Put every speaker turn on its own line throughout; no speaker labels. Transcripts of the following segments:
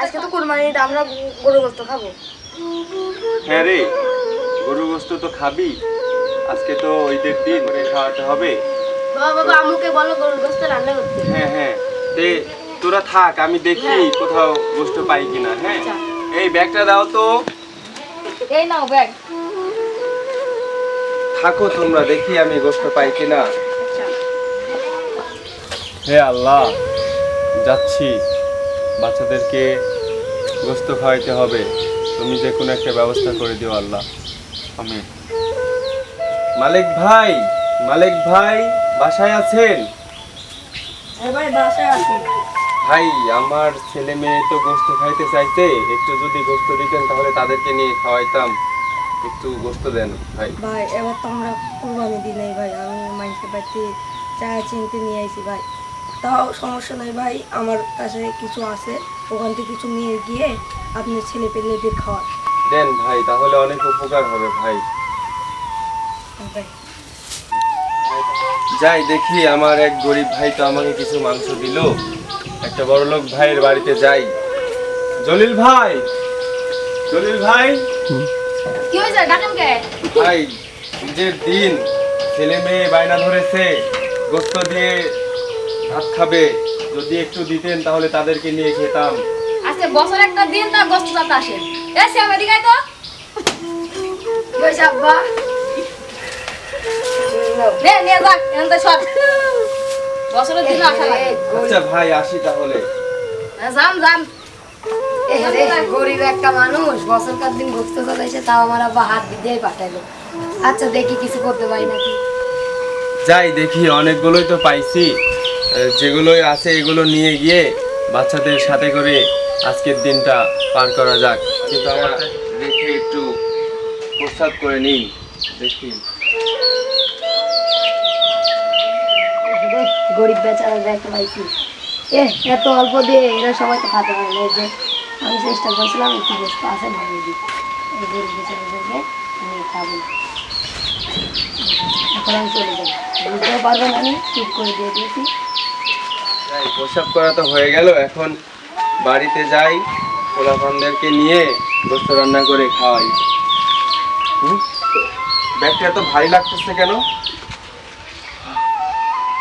আজকে তো কুরবানিতে আমরা গরু গোশত খাবো।
হ্যাঁ রে, গরু গোশত তো খাবি, আজকে তো ঈদের দিন করে খাওয়াতে হবে।
বাবা আম্মুকে বলো গরু গোশত রান্না করতে।
হ্যাঁ হ্যাঁ, তে তোরা থাক, আমি দেখি কোথাও গোশত পাই কিনা। হ্যাঁ, এই ব্যাগটা দাও তো।
এই নাও ব্যাগ।
থাকো তোমরা, দেখি আমি গোশত পাই কিনা। হে আল্লাহ, যাচ্ছি, বাচ্চাদেরকে গোশত খাওয়াইতে হবে, তুমি যে কোনো একটা ব্যবস্থা করে দিও আল্লাহ। আমি মালিক ভাই, মালিক ভাই বাসায় আছেন?
ভাই বাসায় আছি।
ভাই, আমার ছেলে মেয়ে তো গোশত খাইতে চাইতে, একটু যদি গোশত দিতেন তাহলে তাদেরকে নিয়ে খাওয়াইতাম। একটু গোশত দেন ভাই।
ভাই এবার তো আমরা কুরবানি দিই নাই ভাই, আমি মানুষের বাড়িতে চায় চিনতে নিয়ে আইছি ভাই। তাও সমস্যা নাই ভাই, আমার কাছে কিছু আছে, ওখান থেকে কিছু নিয়ে গিয়ে আপনার ছেলে পেলেদের খাওয়া
দেন ভাই, তাহলে অনেক উপকার হবে ভাই।
ভাই।
যাই দেখি, আমার এক গরিব ভাই তো আমাকে কিছু মাংস দিল, একটা বড়লোক ভাইয়ের বাড়িতে যাই। জলিল ভাই, জলিল ভাই।
কি হয়েছে, ডাকেন কে?
ভাই, ঈদের দিন ছেলে মেয়ে বায়না ধরেছে গোশত দিয়ে ভাত খাবে, যদি একটু দিতেন তাহলে তাদেরকে নিয়ে খেতাম।
আজকে বছর একটা দিন তা গোশত দাতা আসে। এসে আমেরিকায় তো বৈশাখ বা নে নিয়ে যাক এখান থেকে সব বছরের দিন আসা লাগে।
আচ্ছা ভাই, আসি তাহলে।
যান যান। গরিব একটা মানুষ বছরকার দিন গোশত চালাইছে, তাও আমার আব্বা হাত দিতেই পাঠাইলো। আচ্ছা দেখি কিছু করতে পারি নাকি।
যাই দেখি, অনেকগুলোই তো পাইছি, যেগুলোই আছে এগুলো নিয়ে গিয়ে বাচ্চাদের সাথে করে আজকের দিনটা পার করা যাক। কিন্তু আমার দেখে একটু প্রস্তাব করে নিন, দেখি।
গরিব বেচারা একটা পাইছি, এত অল্প দিয়ে এরা সবাই তো খাতে পারে না। যে আমি চেষ্টা করছিলাম একটু গোশত আছে ভালো দিই, গরিব বেচারাদেরকে আমি খাবো। এখন আমি চলে যাবো, বুঝতেও পারবেন আমি ঠিক করে দিয়ে দিয়েছি।
যাই, প্রস্তাব করা তো হয়ে গেল, এখন বাড়িতে যাই, পোলাপানদেরকে নিয়ে গোশত রান্না করে খাওয়াই। ব্যাগটা এত ভারী লাগতেছে কেন?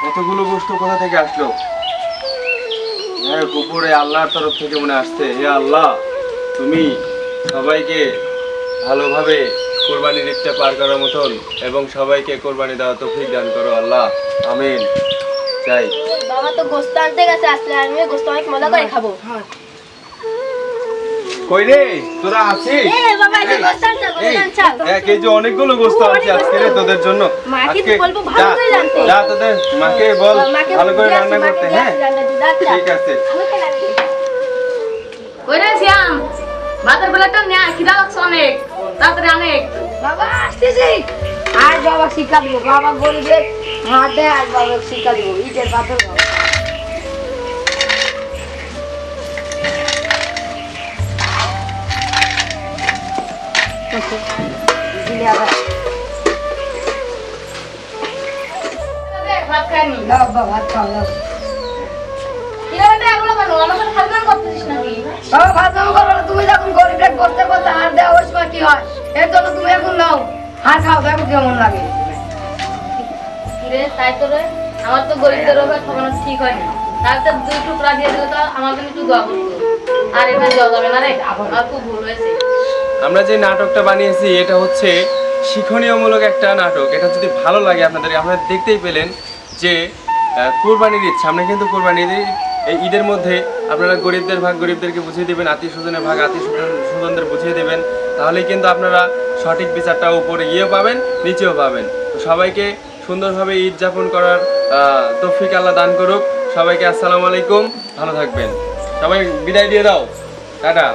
এতগুলো গোশত কোথা থেকে আসলো? হ্যাঁ, উপরে আল্লাহর তরফ থেকে মনে আসছে। হে আল্লাহ, তুমি সবাইকে ভালোভাবে কোরবানির ঈদটা পার করার মতন এবং সবাইকে কোরবানি দেওয়া তৌফিক দান করো আল্লাহ, আমিন। চাই।
বাবা তো গোশত আনতে গেছে, আসলে আমি গোশত অনেক মজা করে খাবো।
কই রে, তোরা আছিস?
বাবা এই গোশত আনছে, গোশত আনছে।
এই যে অনেকগুলো গোশত আনছি আজকে রে তোদের জন্য।
মাকে তো বলবো ভালো করে রাঁধতে।
যা তোদের মাকে বল ভালো করে রান্না করতে। হ্যাঁ ঠিক আছে।
ওরে শ্যাম, ভাতের বেলাটা না খিদা লাগছে অনেক, তাড়াতাড়ি অনেক। বাবা আসতেছি। আজ বাবা শিক্ষা দিব, বাবা বলবে হাতে আজ বাবা শিক্ষা দিব, ঈদের ভাতের বাবা। ভাত খাইনি, বাবা ভাত খাও না। তুমি যখন গরিবের করতে করতে হার দেওয়া ওই সময় কি হয়, এর জন্য তুমি এখন নাও হার খাও, দেখো কেমন লাগে। তাই তো রে, আমার তো গরিবদের ওভাবে খাওয়ানো ঠিক হয় না, তার তো দুই টুকরা দিয়ে দিলে তো আমার জন্য একটু দোয়া করতো। আর এবার দেওয়া যাবে না রে, আমার খুব ভুল হয়েছে।
আমরা যে নাটকটা বানিয়েছি এটা হচ্ছে শিক্ষণীয়মূলক একটা নাটক। এটা যদি ভালো লাগে আপনাদের, আপনারা দেখতেই পেলেন যে কোরবানির ঈদ সামনে, কিন্তু কোরবানির এই ঈদের মধ্যে আপনারা গরিবদের ভাগ গরিবদেরকে বুঝিয়ে দেবেন, আত্মীয় স্বজনের ভাগ আত্মীয় স্বজনদের বুঝিয়ে দেবেন, তাহলেই কিন্তু আপনারা সঠিক বিচারটা উপরে গিয়েও পাবেন, নিচেও পাবেন। তো সবাইকে সুন্দরভাবে ঈদ যাপন করার তৌফিক আল্লাহ দান করুক। সবাইকে আসসালামু আলাইকুম, ভালো থাকবেন। সবাই বিদায় দিয়ে দাও, টাটা।